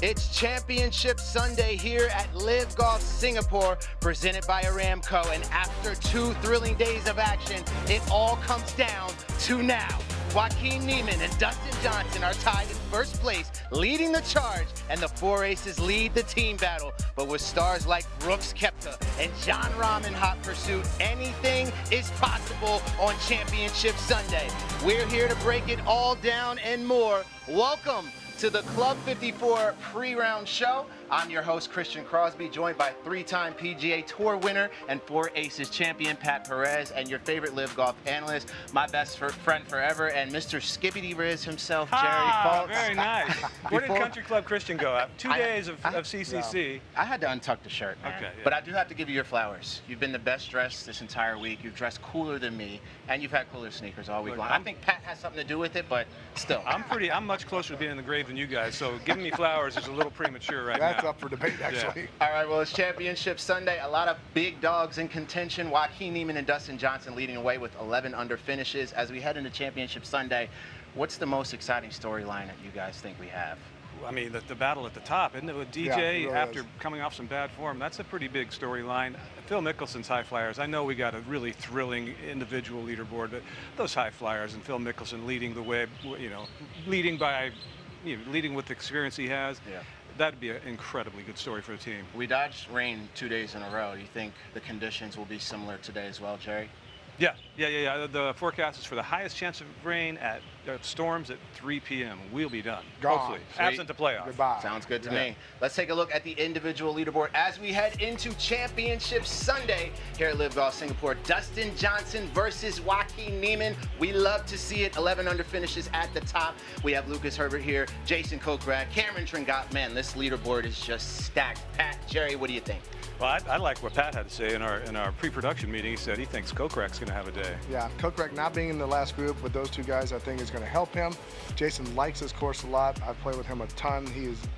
It's Championship Sunday here at LIV Golf Singapore, presented by Aramco. And after 2 thrilling days of action, it all comes down to now. Joaquin Niemann and Dustin Johnson are tied in first place, leading the charge, and the 4 aces lead the team battle. But with stars like Brooks Koepka and Jon Rahm in hot pursuit, anything is possible on Championship Sunday. We're here to break it all down and more. Welcome to the Club 54 pre-round show. I'm your host, Christian Crosby, joined by 3-time PGA Tour winner and 4 Aces champion, Pat Perez, and your favorite LIV Golf analyst, my best friend forever, and Mr. Skibbity Riz himself, Jerry Faulks. Very nice. Where did Country Club Christian go? 2 days of CCC. No, I had to untuck the shirt, man. Okay, yeah. But I do have to give you your flowers. You've been the best dressed this entire week. You've dressed cooler than me, and you've had cooler sneakers all week long. I think Pat has something to do with it, but still. I'm much closer to being in the grave than you guys, so giving me flowers is a little premature right now. That's up for debate, actually. Yeah. All right, well, it's Championship Sunday. A lot of big dogs in contention. Joaquin Niemann and Dustin Johnson leading away with 11 under finishes. As we head into Championship Sunday, what's the most exciting storyline that you guys think we have? I mean, the battle at the top, isn't it, with DJ, really after coming off some bad form? That's a pretty big storyline. Phil Mickelson's high flyers. I know we got a really thrilling individual leaderboard, but those high flyers and Phil Mickelson leading the way, leading with the experience he has. Yeah. That'd be an incredibly good story for the team. We dodged rain 2 days in a row. Do you think the conditions will be similar today as well, Jerry? Yeah. The forecast is for the highest chance of rain at storms at 3 p.m. We'll be done, hopefully, absent the playoff. Goodbye. Sounds good to me. Let's take a look at the individual leaderboard as we head into Championship Sunday here at LIV Golf Singapore. Dustin Johnson versus Joaquin Niemann. We love to see it. 11 under finishes at the top. We have Lucas Herbert here, Jason Kokrak, Cameron Tringott. Man, this leaderboard is just stacked. Pat, Jerry, what do you think? Well, I like what Pat had to say in our pre-production meeting. He said he thinks Kokrak's going to have a day. Yeah, Kokrak not being in the last group with those 2 guys, I think is going to help him. Jason likes his course a lot. I've played with him a ton.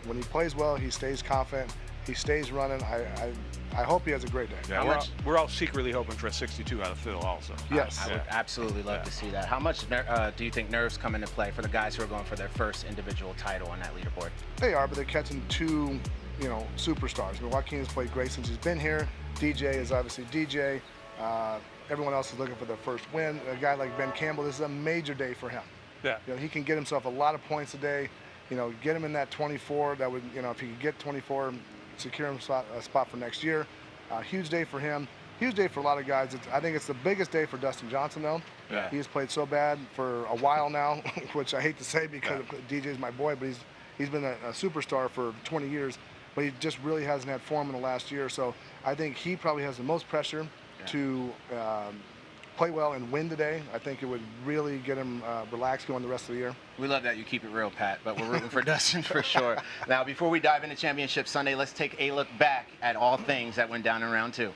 When he plays well, he stays confident. He stays running. I hope he has a great day. Yeah, we're all secretly hoping for a 62 out of Phil also. Yes. I would absolutely love to see that. How much do you think nerves come into play for the guys who are going for their first individual title on that leaderboard? They are, but they're catching 2 superstars. I mean, Joaquin has played great since he's been here. DJ is obviously DJ. Everyone else is looking for their first win. A guy like Ben Campbell, this is a major day for him. Yeah. He can get himself a lot of points a day. Get him in that 24. That would, if he could get 24, secure him a spot for next year. Huge day for him. Huge day for a lot of guys. I think it's the biggest day for Dustin Johnson, though. Yeah. He has played so bad for a while now, which I hate to say because DJ's my boy, but he's been a superstar for 20 years. But he just really hasn't had form in the last year. So I think he probably has the most pressure to play well and win today. I think it would really get him relaxed going the rest of the year. We love that you keep it real, Pat, but we're rooting for Dustin for sure. Now, before we dive into Championship Sunday, let's take a look back at all things that went down in round 2.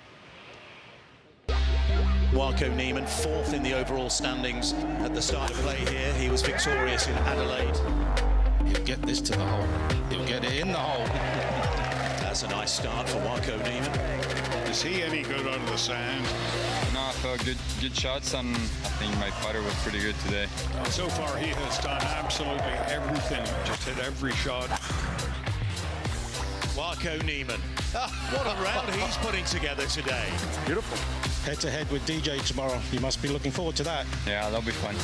Joaquin Niemann, 4th in the overall standings at the start of play here. He was victorious in Adelaide. He'll get this to the hole. He'll get it in the hole. That's a nice start for Joaquin Niemann. Is he any good out of the sand? No, I thought good shots, and I think my putter was pretty good today. So far, he has done absolutely everything. Just hit every shot. Joaquin Niemann. What a round he's putting together today. Beautiful. Head-to-head with DJ tomorrow. You must be looking forward to that. Yeah, that'll be fun.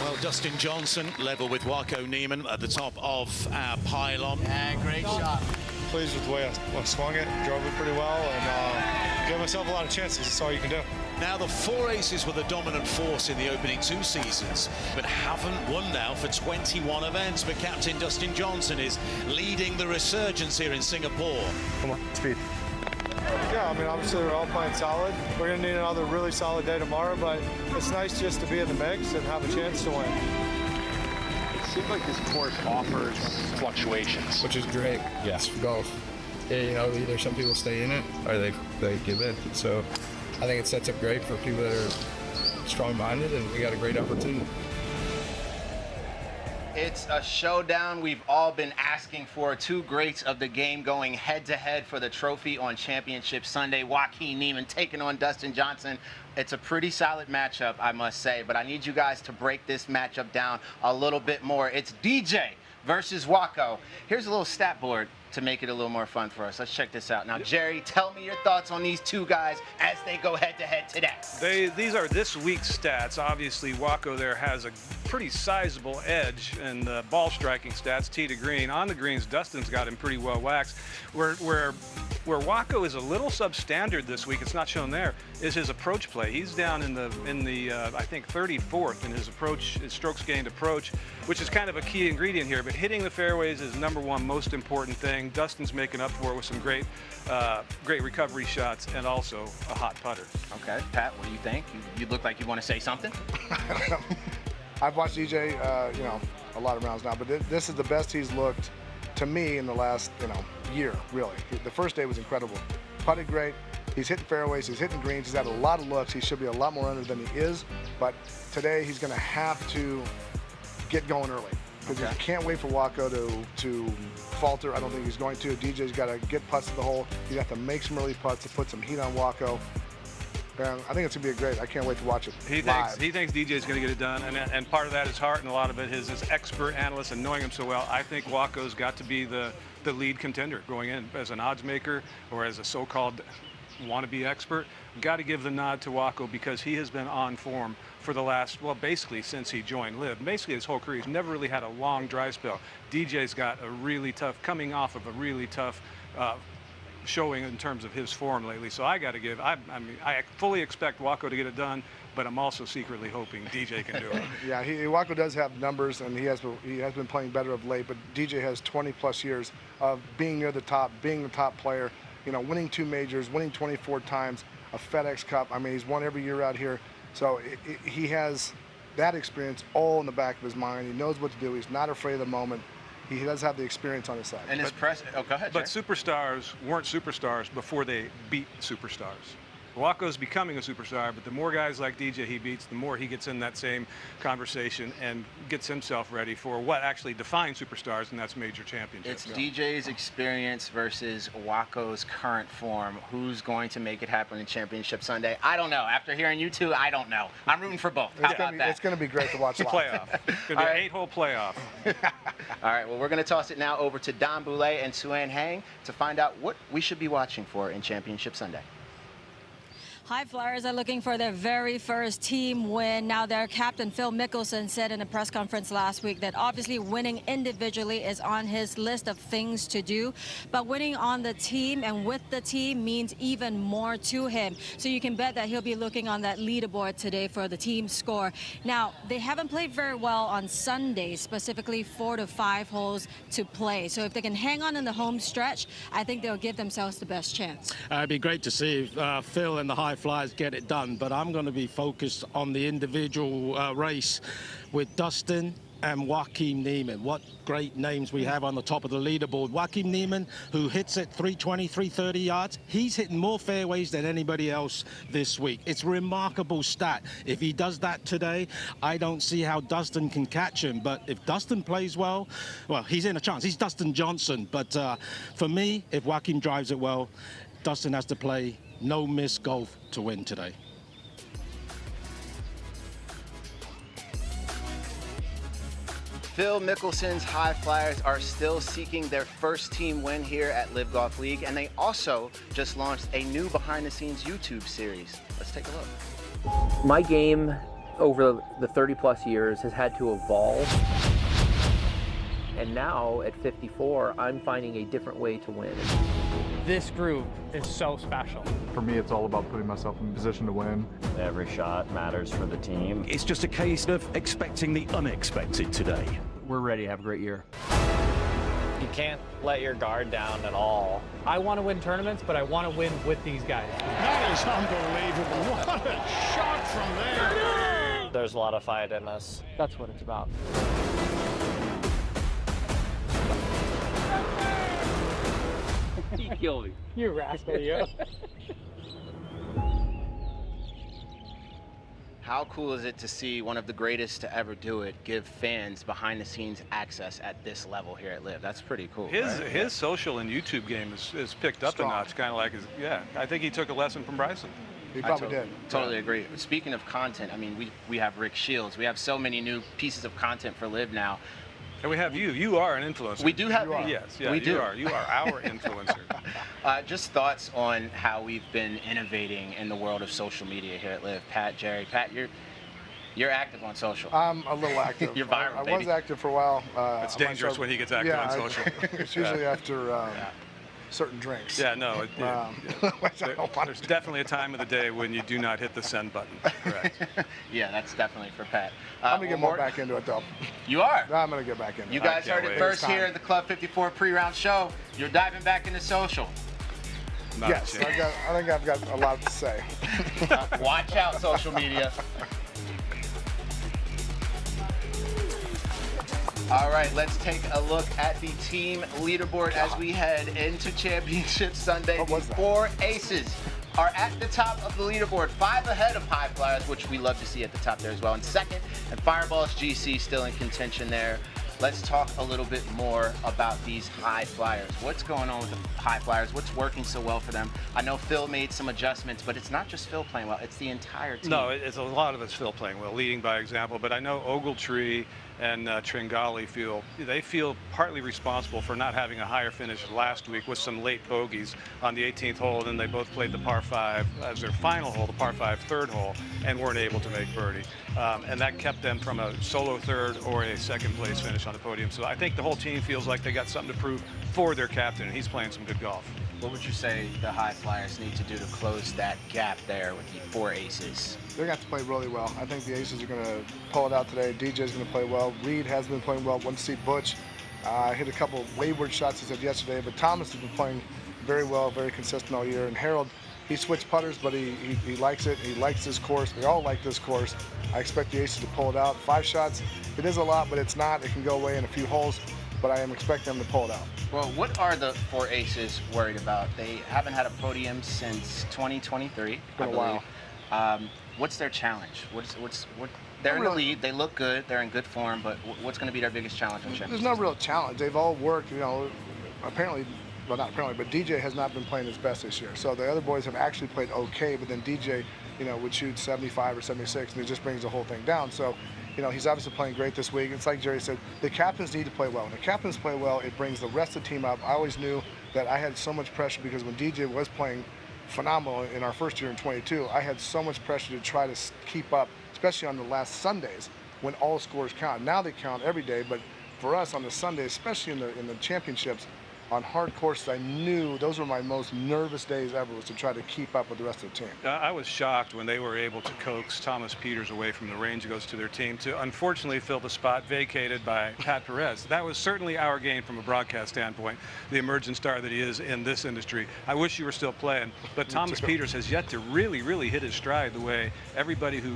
Well, Dustin Johnson level with Joaquin Niemann at the top of our pylon. Yeah, great shot. Pleased with the way I swung it, drove it pretty well, and gave myself a lot of chances. That's all you can do. Now, the 4 aces were the dominant force in the opening 2 seasons, but haven't won now for 21 events. But Captain Dustin Johnson is leading the resurgence here in Singapore. Come on, speed. Yeah, I mean, obviously we're all playing solid. We're going to need another really solid day tomorrow, but it's nice just to be in the mix and have a chance to win. It seems like this course offers fluctuations. Which is great. Yes, for golf. Yeah, either some people stay in it or they give in. So I think it sets up great for people that are strong-minded, and we got a great opportunity. It's a showdown we've all been asking for. 2 greats of the game going head-to-head for the trophy on Championship Sunday. Joaquin Niemann taking on Dustin Johnson. It's a pretty solid matchup, I must say, but I need you guys to break this matchup down a little bit more. It's DJ versus Waco. Here's a little stat board to make it a little more fun for us. Let's check this out. Now, Jerry, tell me your thoughts on these two guys as they go head-to-head today. These are this week's stats. Obviously, Waco there has a pretty sizable edge in the ball striking stats, tee to green. On the greens, Dustin's got him pretty well waxed. Where Waco is a little substandard this week, it's not shown there, is his approach play. He's down in the I think 34th in his approach, his strokes gained approach, which is kind of a key ingredient here. But hitting the fairways is #1 most important thing. Dustin's making up for it with some great recovery shots and also a hot putter. Okay, Pat, what do you think? You look like you want to say something. I've watched DJ, a lot of rounds now, but this is the best he's looked to me in the last, year, really. The first day was incredible. Putted great. He's hitting fairways. He's hitting greens. He's had a lot of looks. He should be a lot more under than he is. But today he's going to have to get going early. Because you can't wait for Waco to falter. I don't think he's going to. DJ's got to get putts to the hole. He's got to make some early putts to put some heat on Waco. And I think it's going to be great. I can't wait to watch it live. He thinks DJ's going to get it done, and part of that is heart, and a lot of it is his expert analyst and knowing him so well. I think Waco's got to be the lead contender going in as an odds maker or as a so-called wannabe expert. Got to give the nod to Waco because he has been on form for the last, well, basically since he joined LIV. Basically his whole career. He's never really had a long dry spell. DJ's got a really tough, coming off of a really tough showing in terms of his form lately. So I got to give, I fully expect Waco to get it done, but I'm also secretly hoping DJ can do it. Yeah, Waco does have numbers, and he has been playing better of late, but DJ has 20+ years of being near the top, being the top player, winning 2 majors, winning 24 times, a FedEx Cup. I mean, he's won every year out here. So he has that experience all in the back of his mind. He knows what to do. He's not afraid of the moment. He does have the experience on his side. And his press, go ahead, But Jerry. superstars weren't superstars before they beat superstars. Waco's becoming a superstar, but the more guys like DJ he beats, the more he gets in that same conversation and gets himself ready for what actually defines superstars, and that's major championships. It's DJ's experience versus Waco's current form. Who's going to make it happen in Championship Sunday? I don't know. After hearing you two, I don't know. I'm rooting for both. How about that? It's going to be great to watch live. Playoff. It's going to be an 8-hole playoff. All right, well, we're going to toss it now over to Don Boulay and Suan Hang to find out what we should be watching for in Championship Sunday. High Flyers are looking for their very first team win. Now, their captain, Phil Mickelson, said in a press conference last week that obviously winning individually is on his list of things to do, but winning on the team and with the team means even more to him. So you can bet that he'll be looking on that leaderboard today for the team score. Now, they haven't played very well on Sunday, specifically 4 to 5 holes to play. So if they can hang on in the home stretch, I think they'll give themselves the best chance. It'd be great to see Phil and the High Flyers get it done, but I'm going to be focused on the individual race with Dustin and Joaquin Niemann. What great names we have on the top of the leaderboard. Joaquin Niemann, who hits at 320, 330 yards, he's hitting more fairways than anybody else this week. It's a remarkable stat. If he does that today, I don't see how Dustin can catch him, but if Dustin plays well, he's in a chance. He's Dustin Johnson, but for me, if Joaquin drives it well, Dustin has to play no miss golf to win today. Phil Mickelson's High Flyers are still seeking their first team win here at LIV Golf League, and they also just launched a new behind-the-scenes YouTube series. Let's take a look. My game over the 30+ years has had to evolve, and now at 54, I'm finding a different way to win. This group is so special. For me, it's all about putting myself in a position to win. Every shot matters for the team. It's just a case of expecting the unexpected today. We're ready to have a great year. You can't let your guard down at all. I want to win tournaments, but I want to win with these guys. That is unbelievable. What a shot from there. There's a lot of fight in us. That's what it's about. You killed me. You rascal, you. How cool is it to see one of the greatest to ever do it give fans behind-the-scenes access at this level here at LIV? That's pretty cool. His social and YouTube game is picked up a notch, kind of like his, I think he took a lesson from Bryson. He probably did. Totally agree. Speaking of content, I mean, we have Rick Shields. We have so many new pieces of content for LIV now. And we have you. You are an influencer. We do have you. Yes, yeah, we do. You are our influencer. Just thoughts on how we've been innovating in the world of social media here at LIV. Pat, Jerry. Pat, you're active on social. I'm a little active. You're viral, I was active for a while. It's dangerous when he gets active on social. It's usually after certain drinks. Yeah, no. There's definitely a time of the day when you do not hit the send button. Correct. Yeah, that's definitely for Pat. I'm going to get more back into it, though. You are? I'm going to get back into it. You guys heard it first here at the Club 54 pre-round show. You're diving back into social. Yes, I think I've got a lot to say. Watch out, social media. All right, let's take a look at the team leaderboard as we head into Championship Sunday. The 4 aces are at the top of the leaderboard, 5 ahead of High Flyers, which we love to see at the top there as well. And second, and Fireballs GC still in contention there. Let's talk a little bit more about these High Flyers. What's going on with the High Flyers? What's working so well for them? I know Phil made some adjustments, but it's not just Phil playing well, it's the entire team. No, it's a lot of it's Phil playing well, leading by example. But I know Ogletree and Tringali feel partly responsible for not having a higher finish last week with some late bogeys on the 18th hole, and then they both played the par 5 as their final hole, the par 5 third hole, and weren't able to make birdie. And that kept them from a solo third or a second place finish on the podium. So I think the whole team feels like they got something to prove for their captain, and he's playing some good golf. What would you say the High Flyers need to do to close that gap there with the 4 aces? They're going to have to play really well. I think the aces are going to pull it out today. DJ's going to play well. Reed has been playing well. Went to see Butch. Hit a couple wayward shots, he said yesterday, but Thomas has been playing very well, very consistent all year. And Harold, he switched putters, but he likes it. He likes this course. We all like this course. I expect the aces to pull it out. 5 shots, it is a lot, but it's not. It can go away in a few holes, but I am expecting them to pull it out. Well, what are the 4 aces worried about? They haven't had a podium since 2023, Been a while. What's their challenge? They're in the lead. They look good. They're in good form. But what's going to be their biggest challenge on championship? There's no real challenge. They've all worked, apparently, well, not apparently, but DJ has not been playing his best this year. So the other boys have actually played okay, but then DJ, would shoot 75 or 76, and it just brings the whole thing down. So, he's obviously playing great this week. It's like Jerry said, the captains need to play well. When the captains play well, it brings the rest of the team up. I always knew that I had so much pressure because when DJ was playing phenomenal in our first year in 22, I had so much pressure to try to keep up, especially on the last Sundays when all scores count. Now they count every day, but for us on the Sunday, especially in the championships, on hard courses, I knew those were my most nervous days ever, was to try to keep up with the rest of the team. I was shocked when they were able to coax Thomas Peters away from the range goes to their team to unfortunately fill the spot vacated by Pat Perez. That was certainly our gain from a broadcast standpoint, the emergent star that he is in this industry. I wish you were still playing, but Thomas Peters has yet to really hit his stride the way everybody who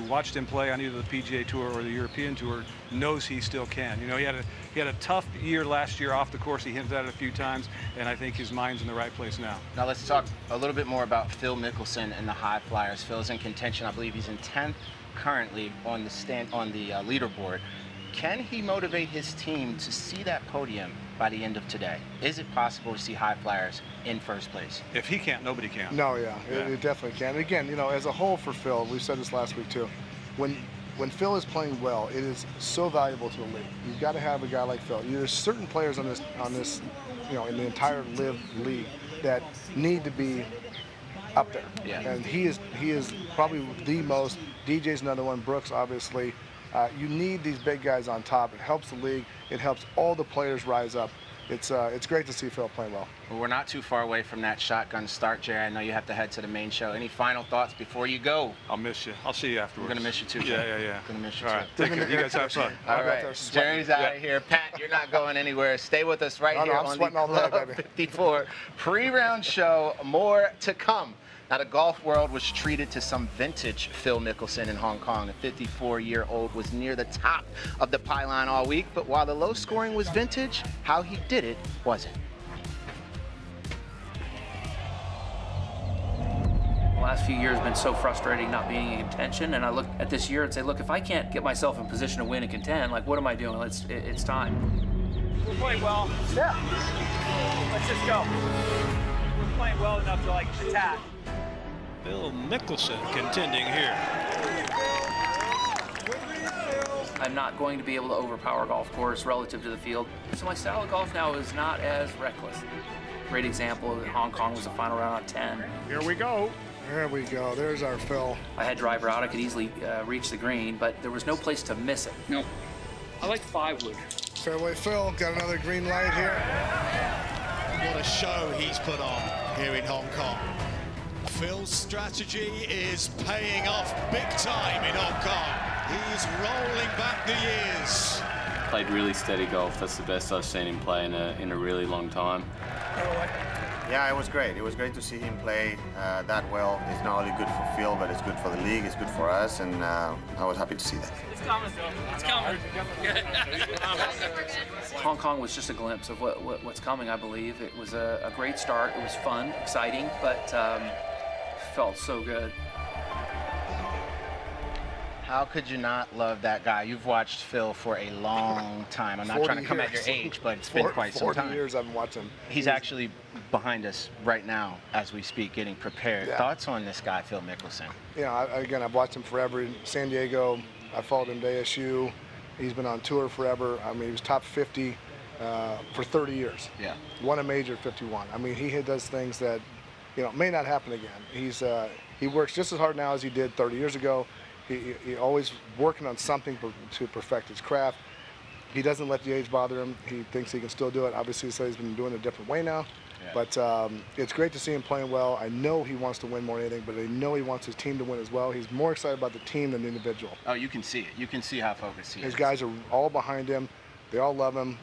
watched him play on either the PGA Tour or the European Tour knows he still can. He had a tough year last year off the course. He hinted at it a few times, and I think his mind's in the right place now. Now let's talk a little bit more about Phil Mickelson and the High Flyers. Phil's in contention. I believe he's in 10th currently on the leaderboard. Can he motivate his team to see that podium by the end of today? Is it possible to see High Flyers in first place? If he can't, nobody can. No, it definitely can. And again, as a whole for Phil, we said this last week too, when Phil is playing well, it is so valuable to the league. You've got to have a guy like Phil. There's certain players on this, in the entire LIV league that need to be up there. Yeah. And he is probably the most. DJ's another one. Brooks, obviously. You need these big guys on top. It helps the league. It helps all the players rise up. It's great to see Phil playing well. Well, we're not too far away from that shotgun start, Jerry. I know you have to head to the main show. Any final thoughts before you go? I'll miss you. I'll see you afterwards. We're going to miss you too. Yeah. Going to miss you all too. Right. Take care. You guys have fun. All right. Jerry's out of here. Pat, you're not going anywhere. Stay with us right here on the Club 54 pre-round show. More to come. Now, the golf world was treated to some vintage Phil Mickelson in Hong Kong. The 54-year-old was near the top of the pylon all week, but while the low scoring was vintage, how he did it wasn't. The last few years have been so frustrating not being in contention, and I look at this year and say, look, if I can't get myself in position to win and contend, what am I doing? It's time. We're playing well. Yeah. Let's just go. We're playing well enough to attack. Phil Mickelson contending here. I'm not going to be able to overpower a golf course relative to the field. So my style of golf now is not as reckless. Great example in Hong Kong was the final round on 10. Here we go. There we go. There's our Phil. I had driver out. I could easily reach the green, but there was no place to miss it. No. I like 5 wood. Fairway Phil got another green light here. What a show he's put on here in Hong Kong. Phil's strategy is paying off big time in Hong Kong. He's rolling back the years. Played really steady golf. That's the best I've seen him play in a really long time. Yeah, it was great. It was great to see him play that well. It's not only good for Phil, but it's good for the league, it's good for us, and I was happy to see that. It's coming, Phil. It's coming. Hong Kong was just a glimpse of what's coming, I believe. It was a great start. It was fun, exciting, but felt so good. How could you not love that guy? You've watched Phil for a long time. I'm not trying to come at your age, but it's been quite some time. 40 years I've been watching. He's actually behind us right now as we speak, getting prepared. Yeah. Thoughts on this guy, Phil Mickelson? Yeah, again, I've watched him forever. In San Diego, I followed him to ASU. He's been on tour forever. I mean, he was top 50 for 30 years. Yeah. Won a major 51. I mean, he does things that, may not happen again. He works just as hard now as he did 30 years ago. He always working on something to perfect his craft. He doesn't let the age bother him. He thinks he can still do it. Obviously, he said he's been doing it a different way now. Yeah. But it's great to see him playing well. I know he wants to win more than anything, but I know he wants his team to win as well. He's more excited about the team than the individual. Oh, you can see it. You can see how focused he is. His guys are all behind him. They all love him.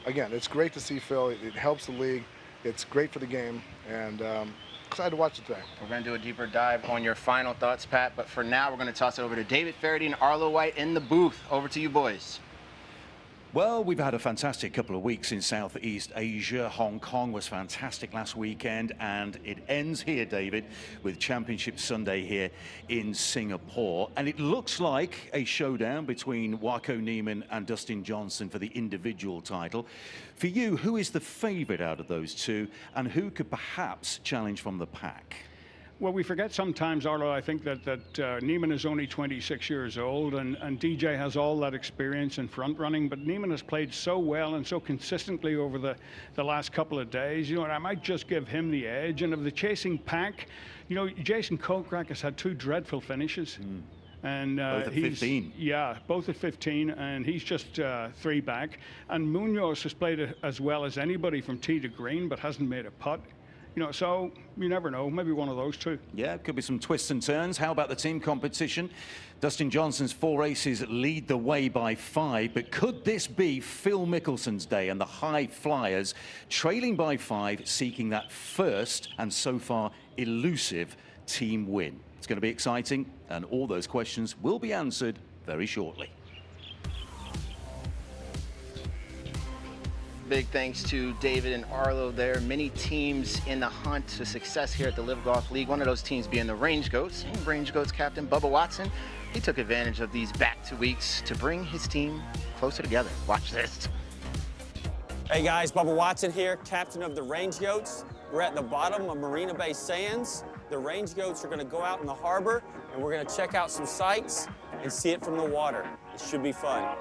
Again, it's great to see Phil. It helps the league. It's great for the game. And excited to watch it today. We're going to do a deeper dive on your final thoughts, Pat, but for now we're going to toss it over to David Faraday and Arlo White in the booth. Over to you, boys. Well, we've had a fantastic couple of weeks in Southeast Asia. Hong Kong was fantastic last weekend, and it ends here, David, with Championship Sunday here in Singapore. And it looks like a showdown between Waco Niemann and Dustin Johnson for the individual title. For you, who is the favorite out of those two, and who could perhaps challenge from the pack? Well, we forget sometimes, Arlo, I think that Niemann is only 26 years old, and DJ has all that experience in front running, but Niemann has played so well and so consistently over the last couple of days, and I might just give him the edge. And of the chasing pack, Jason Kokrak has had 2 dreadful finishes. And both at 15. Yeah, both at 15, and he's just 3 back. And Munoz has played as well as anybody from tee to green, but hasn't made a putt. So you never know. Maybe one of those two. Yeah, could be some twists and turns. How about the team competition? Dustin Johnson's 4 aces lead the way by 5, but could this be Phil Mickelson's day and the high flyers trailing by 5, seeking that first and so far elusive team win? It's going to be exciting, and all those questions will be answered very shortly. Big thanks to David and Arlo there. Many teams in the hunt for success here at the LIV Golf League. One of those teams being the Range Goats. And Range Goats captain Bubba Watson, he took advantage of these back-to weeks to bring his team closer together. Watch this. Hey guys, Bubba Watson here, captain of the Range Goats. We're at the bottom of Marina Bay Sands. The Range Goats are going to go out in the harbor, and we're going to check out some sights and see it from the water. It should be fun.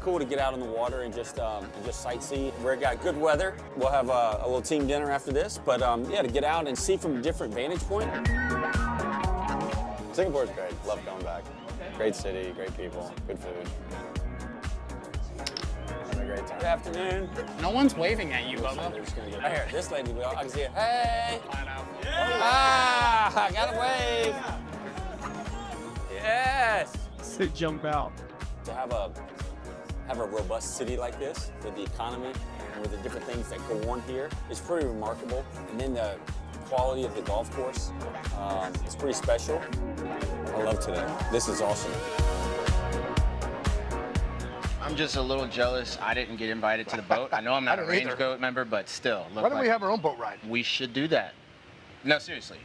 Cool to get out on the water and just sightsee. We've got good weather. We'll have a little team dinner after this, but yeah, to get out and see from a different vantage point. Singapore's great. Love going back. Great city, great people, good food. Having a great time. Good afternoon. No one's waving at you, Bubba. I hear this lady will. I can see her. Hey. Yeah. Ah, I got a wave. Yes. It jumped out. To have a robust city like this with the economy and with the different things that go on here is pretty remarkable. And then the quality of the golf course is pretty special. I love today. This is awesome. I'm just a little jealous I didn't get invited to the boat. I know I'm not a Range Goat member, but still. Why don't we have our own boat ride? We should do that. No, seriously.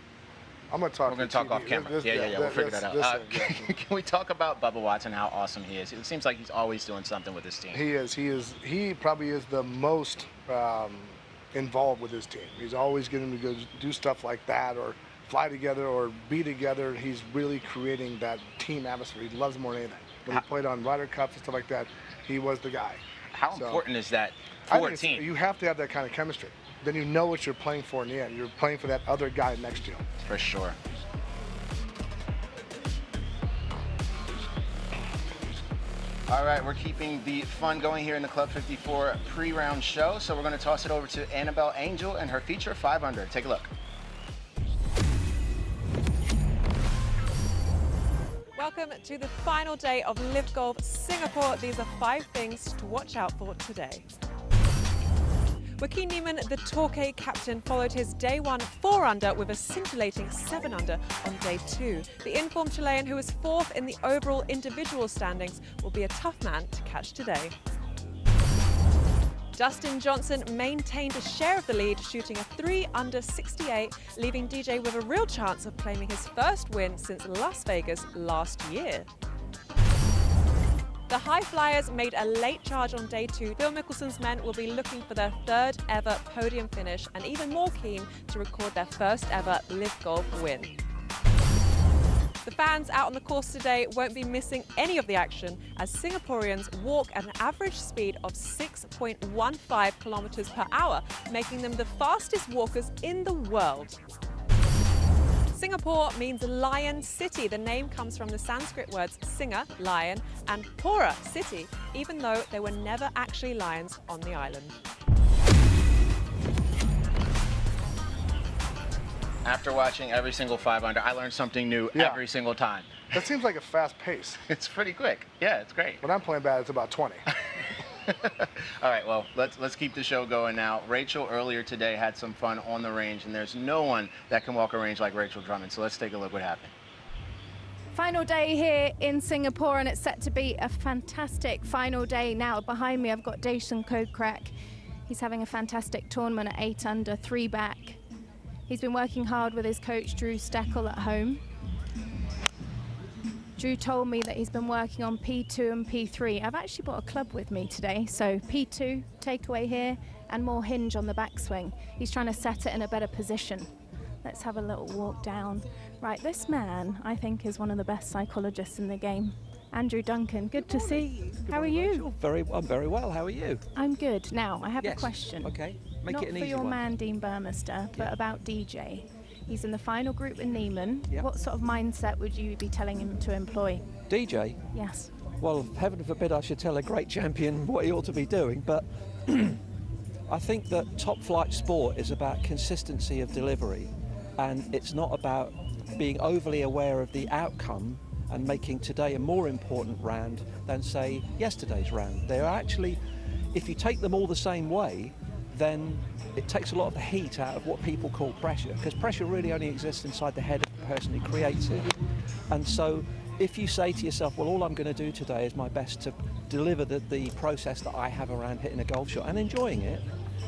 I'm going to talk. We're going to talk off camera. Yeah. We'll figure that out. Can we talk about Bubba Watson, how awesome he is? It seems like he's always doing something with his team. He is. He probably is the most involved with his team. He's always getting to go do stuff like that or fly together or be together, he's really creating that team atmosphere. He loves more than anything. When he played on Ryder Cups and stuff like that, he was the guy. How important is that for a team? You have to have that kind of chemistry. Then you know what you're playing for in the end. You're playing for that other guy next to you. For sure. All right, we're keeping the fun going here in the Club 54 pre-round show, so we're going to toss it over to Annabelle Angel and her feature 5 under. Take a look. Welcome to the final day of LIV Golf Singapore. These are 5 things to watch out for today. Joaquin Niemann, the Torquay captain, followed his day 1 4 under with a scintillating 7 under on day 2. The informed Chilean, who is 4th in the overall individual standings, will be a tough man to catch today. Dustin Johnson maintained a share of the lead, shooting a 3 under 68, leaving DJ with a real chance of claiming his first win since Las Vegas last year. The High Flyers made a late charge on day 2. Phil Mickelson's men will be looking for their 3rd ever podium finish and even more keen to record their 1st ever LIV Golf win. The fans out on the course today won't be missing any of the action as Singaporeans walk at an average speed of 6.15 kilometers per hour, making them the fastest walkers in the world. Singapore means Lion City. The name comes from the Sanskrit words Singa, lion, and Pora, city, even though there were never actually lions on the island. After watching every single 5 under, I learned something new every single time. That seems like a fast pace. It's pretty quick. Yeah, it's great. When I'm playing bad, it's about 20. All right, well, let's keep the show going now. Rachel earlier today had some fun on the range, and there's no one that can walk a range like Rachel Drummond. So let's take a look what happened. Final day here in Singapore, and it's set to be a fantastic final day. Now behind me, I've got Jason Kokrak. He's having a fantastic tournament at 8 under, 3 back. He's been working hard with his coach, Drew Steckel, at home. Drew told me that he's been working on P2 and P3. I've actually brought a club with me today, so P2, takeaway here, and more hinge on the backswing. He's trying to set it in a better position. Let's have a little walk down. Right, this man, I think, is one of the best psychologists in the game. Andrew Duncan, good to see you. How are you? I'm very well. How are you? I'm good. Now, I have a question. Okay, make Not it an for easy your one. man, Dean Burmester, but about DJ. He's in the final group with Niemann. Yep. What sort of mindset would you be telling him to employ? DJ? Yes. Well, heaven forbid I should tell a great champion what he ought to be doing, but I think that top flight sport is about consistency of delivery, and it's not about being overly aware of the outcome and making today a more important round than, say, yesterday's round. They're actually, if you take them all the same way, then it takes a lot of the heat out of what people call pressure, because pressure really only exists inside the head of the person who creates it. And so if you say to yourself, well, all I'm going to do today is my best to deliver the process that I have around hitting a golf shot and enjoying it,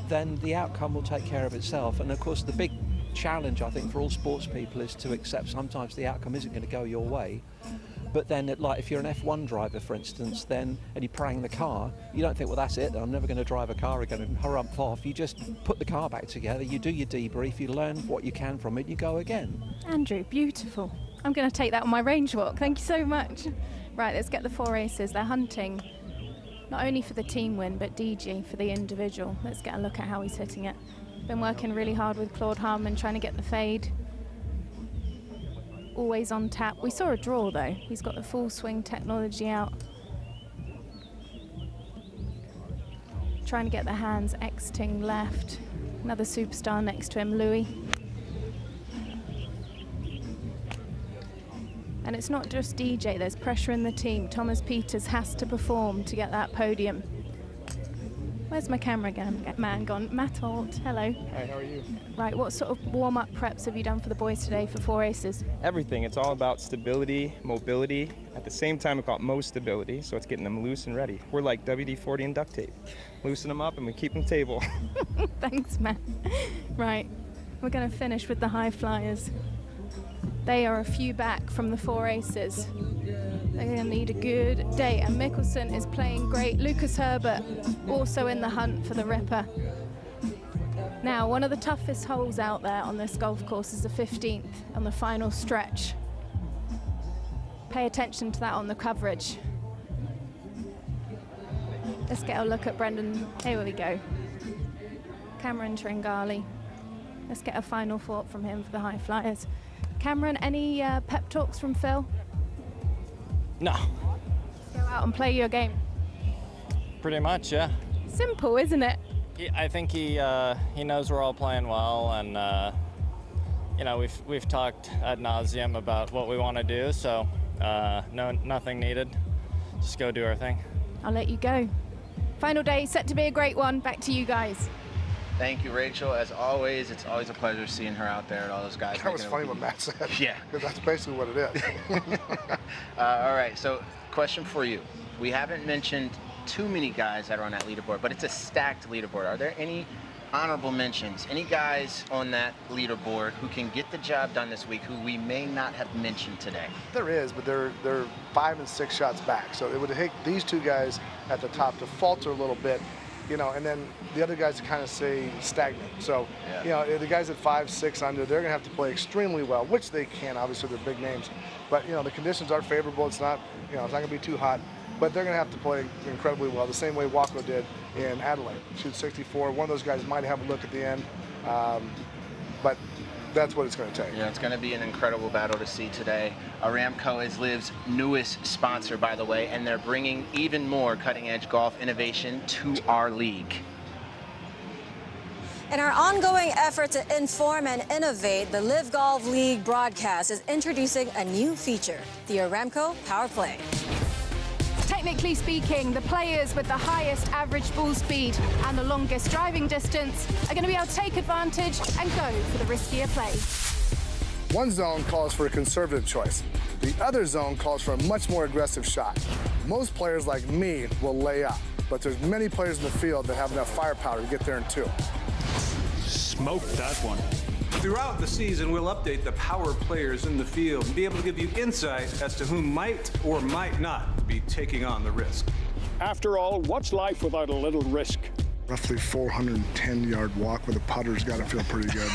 then the outcome will take care of itself. And of course, the big challenge, I think, for all sports people is to accept sometimes the outcome isn't going to go your way. But then, like, if you're an F1 driver, for instance, and you're praying the car, you don't think, well, that's it, I'm never going to drive a car again and hurrump off. You just put the car back together, you do your debrief, you learn what you can from it, you go again. Andrew, beautiful. I'm going to take that on my range walk. Thank you so much. Right, let's get the 4 aces. They're hunting not only for the team win, but DJ for the individual. Let's get a look at how he's hitting it. Been working really hard with Claude Harmon, trying to get the fade. Always on tap. We saw a draw though. He's got the full swing technology out. Trying to get the hands exiting left. Another superstar next to him, Louis. And it's not just DJ, there's pressure in the team. Thomas Peters has to perform to get that podium. Where's my camera man gone? Matt Holt, hello. Hi, how are you? Right, what sort of warm-up preps have you done for the boys today for 4 aces? Everything. It's all about stability, mobility. At the same time, we've got most stability, so it's getting them loose and ready. We're like WD-40 and duct tape. Loosen them up and we keep them stable. Thanks, Matt. Right, we're going to finish with the High Flyers. They are a few back from the 4 aces. They're going to need a good day, and Mickelson is playing great. Lucas Herbert also in the hunt for the Ripper. Now, one of the toughest holes out there on this golf course is the 15th on the final stretch. Pay attention to that on the coverage. Let's get a look at Brendan. Here we go. Cameron Tringali. Let's get a final thought from him for the high flyers. Cameron, any pep talks from Phil? No. Just go out and play your game. Pretty much, yeah. Simple, isn't it? I think he knows we're all playing well, and you know, we've talked ad nauseum about what we want to do, so nothing needed. Just go do our thing. I'll let you go. Final day, set to be a great one. Back to you guys. Thank you, Rachel. As always, it's always a pleasure seeing her out there and all those guys. That was funny what Matt said. Yeah. Because that's basically what it is. All right, so question for you. We haven't mentioned too many guys that are on that leaderboard, but it's a stacked leaderboard. Are there any honorable mentions, any guys on that leaderboard who can get the job done this week who we may not have mentioned today? There is, but they're 5 and 6 shots back. So it would take these two guys at the top to falter a little bit, you know, and then the other guys to kind of stay stagnant. So, you know, the guys at 5, 6 under, they're going to have to play extremely well, which they can. Obviously, they're big names. But, you know, the conditions are favorable. It's not, you know, it's not going to be too hot. But they're going to have to play incredibly well, the same way Waco did in Adelaide. Shoot 64. One of those guys might have a look at the end, but that's what it's going to take. Yeah, it's going to be an incredible battle to see today. Aramco is LIV's newest sponsor, by the way, and they're bringing even more cutting-edge golf innovation to our league. In our ongoing effort to inform and innovate, the LIV Golf League broadcast is introducing a new feature, the Aramco Power Play. Technically speaking, the players with the highest average ball speed and the longest driving distance are going to be able to take advantage and go for the riskier play. One zone calls for a conservative choice. The other zone calls for a much more aggressive shot. Most players like me will lay up, but there's many players in the field that have enough firepower to get there in 2. Smoked that one. Throughout the season, we'll update the power players in the field and be able to give you insight as to who might or might not be taking on the risk. After all, what's life without a little risk? Roughly 410-yard walk with a putter's got to feel pretty good.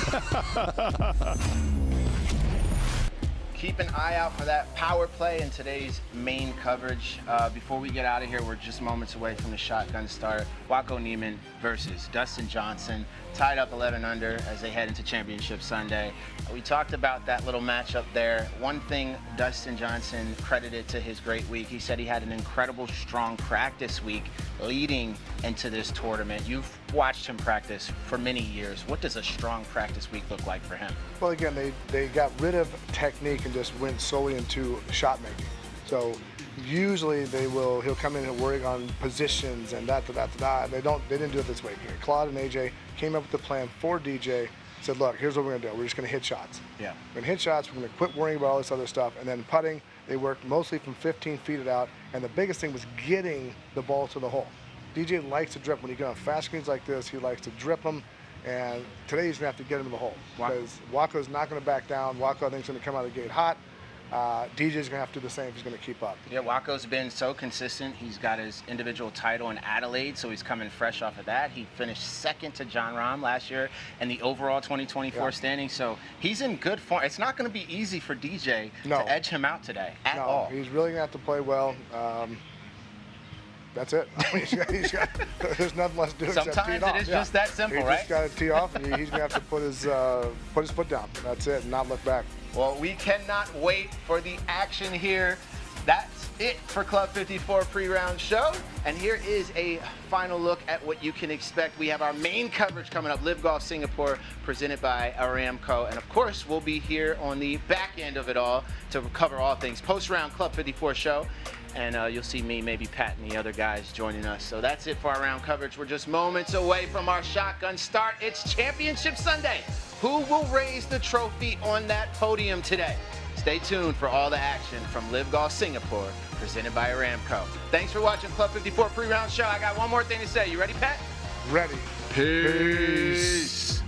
Keep an eye out for that power play in today's main coverage. Before we get out of here, we're just moments away from the shotgun start. Waco Niemann versus Dustin Johnson, tied up 11 under as they head into Championship Sunday. We talked about that little matchup there. One thing Dustin Johnson credited to his great week, he said he had an incredible strong practice week leading into this tournament. You've watched him practice for many years. What does a strong practice week look like for him? Well, again, they got rid of technique and just went solely into shot making. So usually he'll come in and work on positions and that. They didn't do it this way. Claude and AJ came up with a plan for DJ, said, look, here's what we're gonna do. We're just gonna hit shots. Yeah. We're gonna hit shots, we're gonna quit worrying about all this other stuff. And then putting, they worked mostly from 15 feet it out. And the biggest thing was getting the ball to the hole. DJ likes to drip. When you get on fast screens like this, he likes to drip them. And today he's gonna have to get him to the hole. Because Waco's not gonna back down. Waco, I think, is gonna come out of the gate hot. DJ's gonna have to do the same if he's gonna keep up. Yeah, Waco's been so consistent. He's got his individual title in Adelaide, so he's coming fresh off of that. He finished second to John Rahm last year in the overall 2024 standing, so he's in good form. It's not gonna be easy for DJ to edge him out today at all. He's really gonna have to play well. That's it. There's nothing less to do except tee it off. Sometimes it is just that simple, right? He's just got to tee off, and he's gonna have to put his foot down. That's it, and not look back. Well, we cannot wait for the action here. That's it for Club 54 pre-round show. And here is a final look at what you can expect. We have our main coverage coming up, LIV Golf Singapore, presented by Aramco. And of course, we'll be here on the back end of it all to cover all things post-round Club 54 show. And you'll see me, maybe Pat, and the other guys joining us. So that's it for our round coverage. We're just moments away from our shotgun start. It's Championship Sunday. Who will raise the trophy on that podium today? Stay tuned for all the action from LIV Golf Singapore, presented by Aramco. Thanks for watching Club 54 pre-round show. I got one more thing to say. You ready, Pat? Ready. Peace.